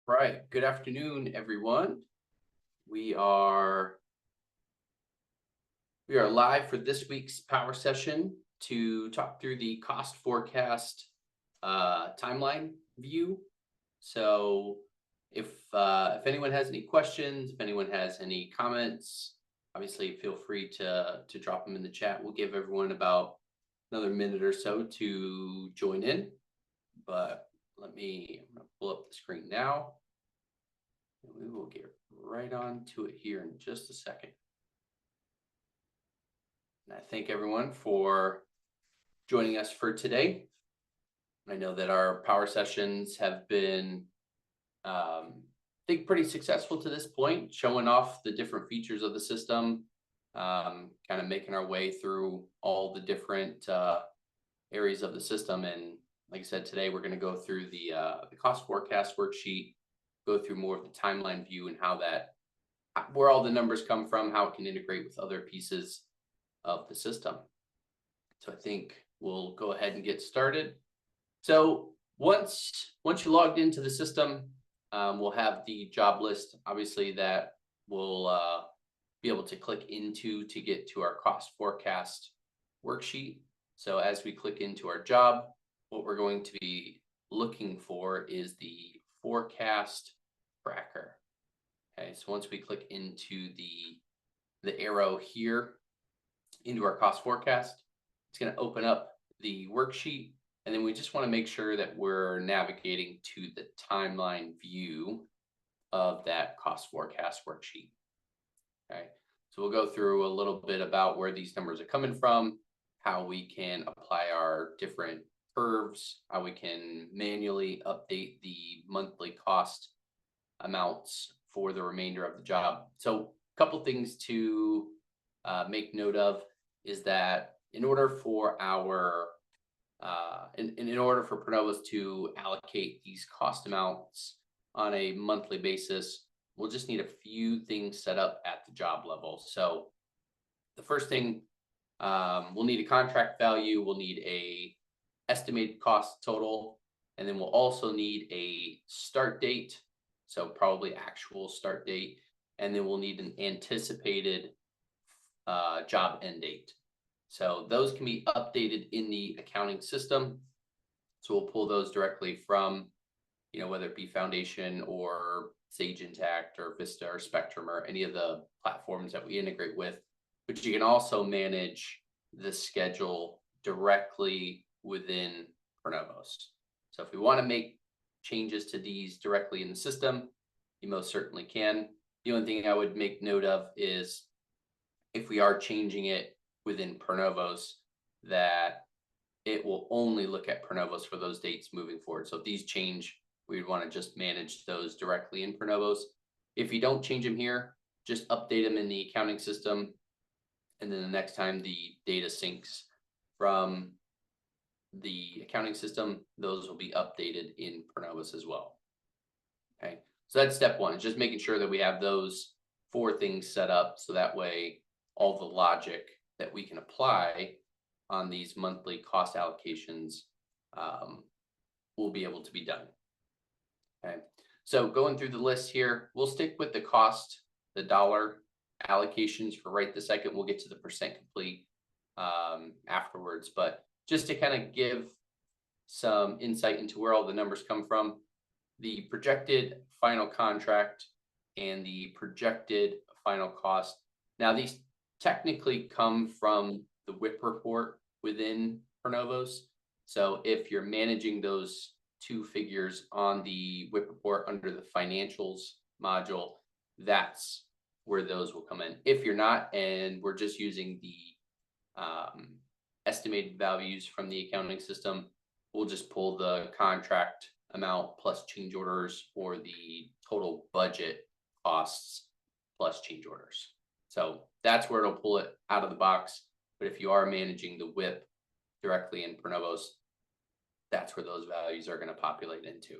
Right. Good afternoon, everyone. We are we are live for this week's power session to talk through the cost forecast timeline view. So if anyone has any questions, if anyone has any comments, obviously feel free to drop them in the chat. We'll give everyone about another minute or so to join in. But I'm gonna pull up the screen now. And we will get right on to it here in just a second. And I thank everyone for joining us for today. I know that our power sessions have been, I think, pretty successful to this point, showing off the different features of the system, kind of making our way through all the different areas of the system. And like I said, today we're going to go through the cost forecast worksheet, go through more of the timeline view and where all the numbers come from, how it can integrate with other pieces of the system. So I think we'll go ahead and get started. So once you logged into the system, we'll have the job list, obviously, that we'll be able to click into to get to our cost forecast worksheet. So as we click into our job, what we're going to be looking for is the forecast tracker. Okay, so once we click into the arrow here into our cost forecast, it's going to open up the worksheet, and then we just want to make sure that we're navigating to the timeline view of that cost forecast worksheet. Okay, so we'll go through a little bit about where these numbers are coming from, how we can apply our different curves, how we can manually update the monthly cost amounts for the remainder of the job. So a couple things to make note of is that in order for in order for ProNovos to allocate these cost amounts on a monthly basis, we'll just need a few things set up at the job level. So the first thing, we'll need a contract value, we'll need a estimated cost total, and then we'll also need a start date, so probably actual start date, and then we'll need an anticipated job end date. So those can be updated in the accounting system. So we'll pull those directly from, whether it be Foundation or Sage Intacct or Vista or Spectrum or any of the platforms that we integrate with. But you can also manage the schedule directly within ProNovos. So if we want to make changes to these directly in the system, you most certainly can. The only thing I would make note of is if we are changing it within ProNovos, that it will only look at ProNovos for those dates moving forward. So if these change, we would want to just manage those directly in ProNovos. If you don't change them here, just update them in the accounting system. And then the next time the data syncs from the accounting system, those will be updated in ProNovos as well. Okay, so that's step one, is just making sure that we have those 4 things set up, so that way all the logic that we can apply on these monthly cost allocations will be able to be done. Okay, so going through the list here, we'll stick with the cost, the dollar allocations for right this second. We'll get to the percent complete afterwards, but just to kind of give some insight into where all the numbers come from, the projected final contract and the projected final cost. Now, these technically come from the WIP report within ProNovos. So if you're managing those 2 figures on the WIP report under the financials module, that's where those will come in. If you're not, and we're just using the estimated values from the accounting system, we'll just pull the contract amount plus change orders for the total budget costs plus change orders. So that's where it'll pull it out of the box. But if you are managing the WIP directly in ProNovos, that's where those values are going to populate into.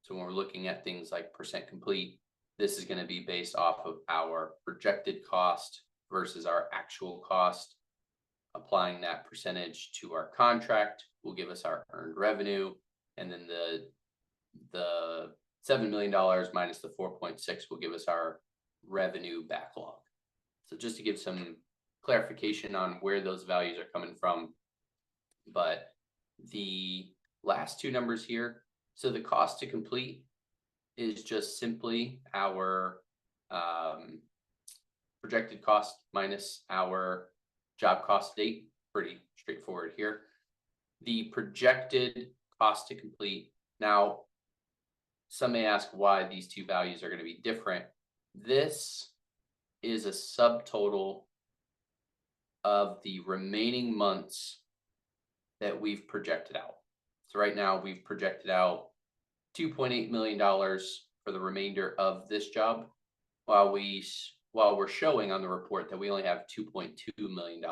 So when we're looking at things like percent complete, this is going to be based off of our projected cost versus our actual cost. Applying that percentage to our contract will give us our earned revenue, and then the $7 million minus the 4.6 will give us our revenue backlog. So just to give some clarification on where those values are coming from, but the last two numbers here, so the cost to complete is just simply our projected cost minus our job cost date. Pretty straightforward here. The projected cost to complete. Now, some may ask why these two values are going to be different. This is a subtotal of the remaining months that we've projected out. So right now we've projected out $2.8 million for the remainder of this job, while we're showing on the report that we only have $2.2 million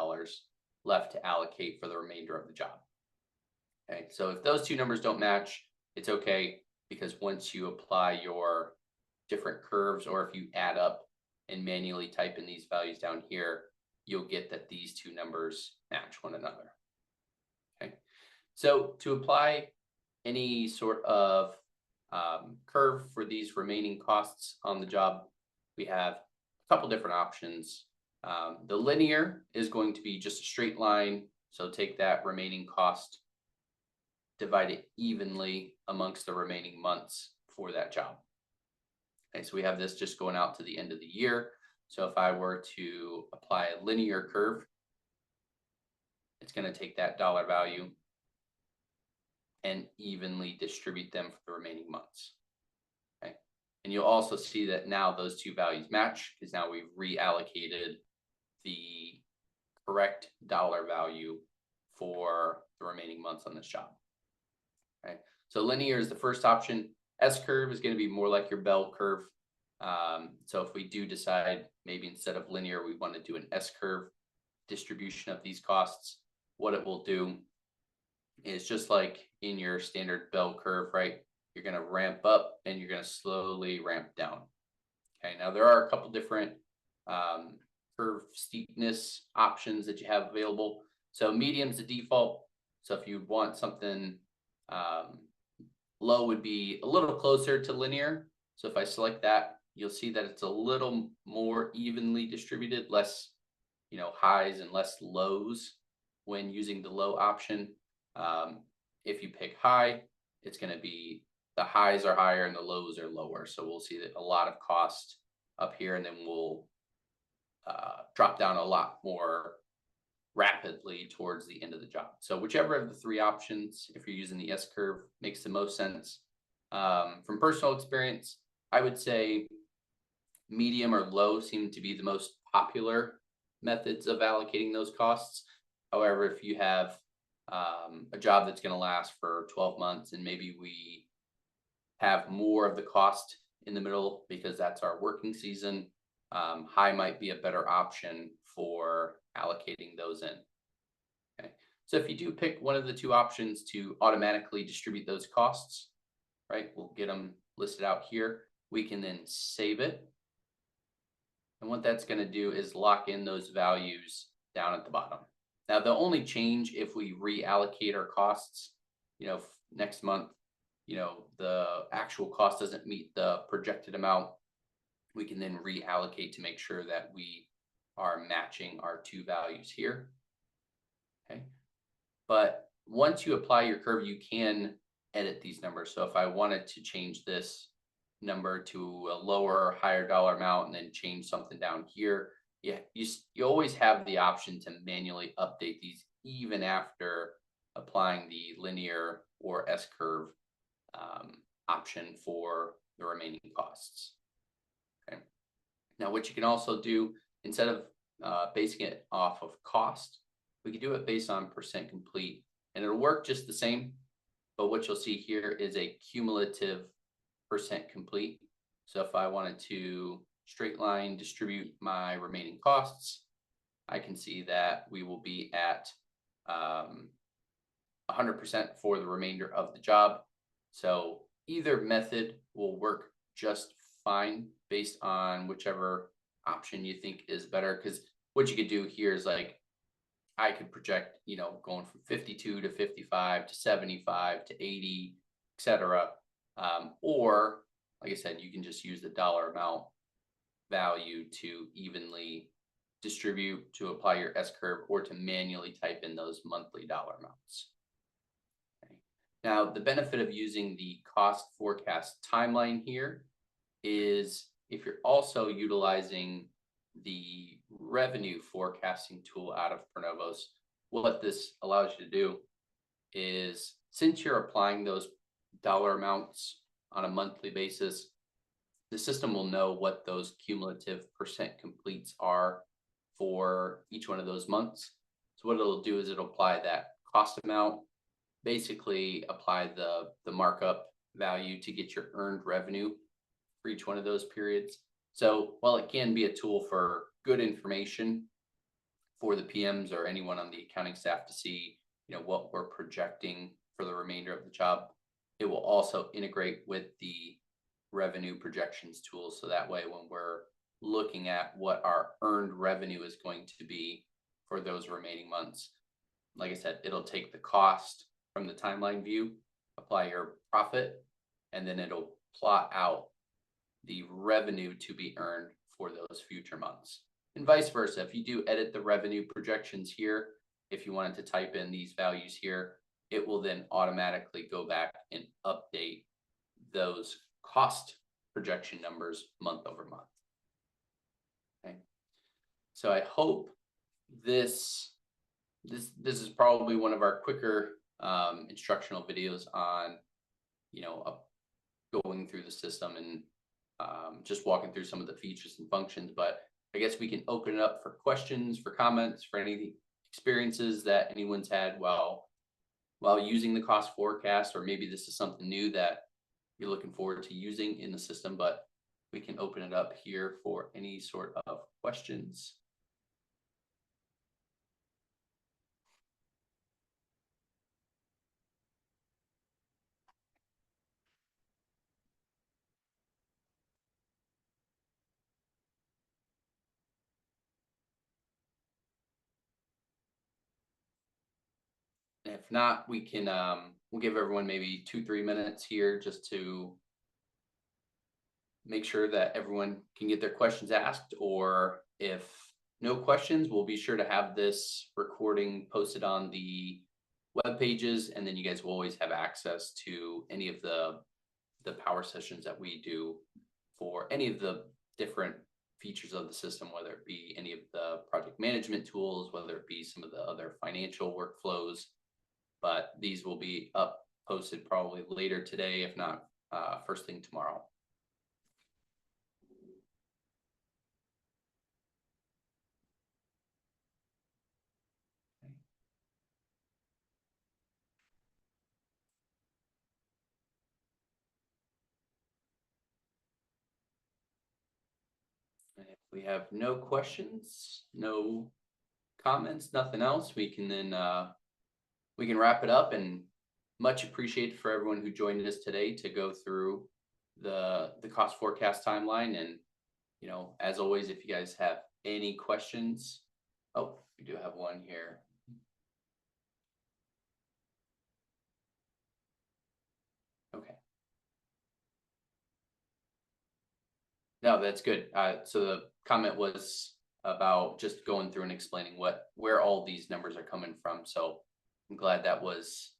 left to allocate for the remainder of the job. Okay, so if those two numbers don't match, it's okay, because once you apply your different curves, or if you add up and manually type in these values down here, you'll get that these two numbers match one another. Okay, so to apply any sort of curve for these remaining costs on the job, we have a couple different options. The linear is going to be just a straight line. So take that remaining cost, divide it evenly amongst the remaining months for that job. Okay, so we have this just going out to the end of the year. So if I were to apply a linear curve, it's going to take that dollar value and evenly distribute them for the remaining months. Okay, and you'll also see that now those two values match, because now we've reallocated the correct dollar value for the remaining months on this job. Okay, so linear is the first option. S curve is going to be more like your bell curve. So if we do decide maybe instead of linear, we want to do an S curve distribution of these costs, what it will do is just like in your standard bell curve, right? You're going to ramp up and you're going to slowly ramp down. Okay, now there are a couple different curve steepness options that you have available. So medium is the default. So if you want something low, would be a little closer to linear. So if I select that, you'll see that it's a little more evenly distributed, less, highs and less lows when using the low option. If you pick high, it's going to be the highs are higher and the lows are lower. So we'll see that a lot of cost up here, and then we'll drop down a lot more rapidly towards the end of the job. So whichever of the three options, if you're using the S curve, makes the most sense. From personal experience, I would say medium or low seem to be the most popular methods of allocating those costs. However, if you have a job that's going to last for 12 months and maybe we have more of the cost in the middle because that's our working season, high might be a better option for allocating those in. Okay, so if you do pick one of the two options to automatically distribute those costs, right, we'll get them listed out here. We can then save it. And what that's going to do is lock in those values down at the bottom. Now, the only change if we reallocate our costs, next month, the actual cost doesn't meet the projected amount, we can then reallocate to make sure that we are matching our two values here. Okay. But once you apply your curve, you can edit these numbers. So if I wanted to change this number to a lower or higher dollar amount and then change something down here, you always have the option to manually update these even after applying the linear or S curve option for the remaining costs. Okay. Now, what you can also do, instead of basing it off of cost, we can do it based on percent complete, and it'll work just the same. But what you'll see here is a cumulative percent complete. So if I wanted to straight line distribute my remaining costs, I can see that we will be at 100% for the remainder of the job. So either method will work just fine based on whichever option you think is better. Because what you could do here is like, I could project, going from 52 to 55 to 75 to 80, etc. Or like I said, you can just use the dollar amount value to evenly distribute, to apply your S curve, or to manually type in those monthly dollar amounts. Okay. Now, the benefit of using the cost forecast timeline here is if you're also utilizing the revenue forecasting tool out of ProNovos, what this allows you to do is, since you're applying those dollar amounts on a monthly basis, the system will know what those cumulative percent completes are for each one of those months. So what it'll do is it'll apply that cost amount, basically apply the markup value to get your earned revenue for each one of those periods. So while it can be a tool for good information for the PMs or anyone on the accounting staff to see, what we're projecting for the remainder of the job, it will also integrate with the revenue projections tool. So that way, when we're looking at what our earned revenue is going to be for those remaining months, like I said, it'll take the cost from the timeline view, apply your profit, and then it'll plot out the revenue to be earned for those future months. And vice versa. If you do edit the revenue projections here, if you wanted to type in these values here, it will then automatically go back and update those cost projection numbers month over month. Okay. So I hope this is probably one of our quicker instructional videos on, going through the system and just walking through some of the features and functions. But I guess we can open it up for questions, for comments, for any experiences that anyone's had while using the cost forecast, or maybe this is something new that you're looking forward to using in the system. But we can open it up here for any sort of questions. If not, we can we'll give everyone maybe 2-3 minutes here just to make sure that everyone can get their questions asked, or if no questions, we'll be sure to have this recording posted on the web pages, and then you guys will always have access to any of the power sessions that we do for any of the different features of the system, whether it be any of the project management tools, whether it be some of the other financial workflows. But these will be posted probably later today, if not first thing tomorrow. And if we have no questions, no comments, nothing else, we can then we can wrap it up. And much appreciated for everyone who joined us today to go through the cost forecast timeline. And as always, if you guys have any questions, we do have one here. Okay. No, that's good. So the comment was about just going through and explaining where all these numbers are coming from. So I'm glad that was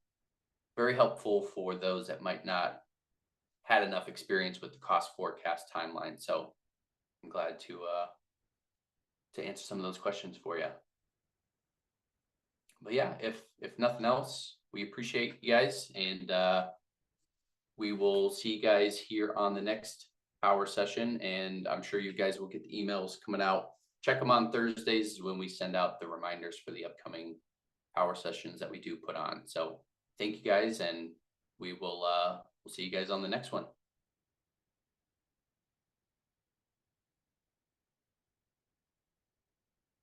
very helpful for those that might not had enough experience with the cost forecast timeline. So I'm glad to answer some of those questions for you. But yeah, if nothing else, we appreciate you guys, and we will see you guys here on the next power session. And I'm sure you guys will get the emails coming out. Check them on Thursdays when we send out the reminders for the upcoming power sessions that we do put on. So thank you guys, and we will we'll see you guys on the next one.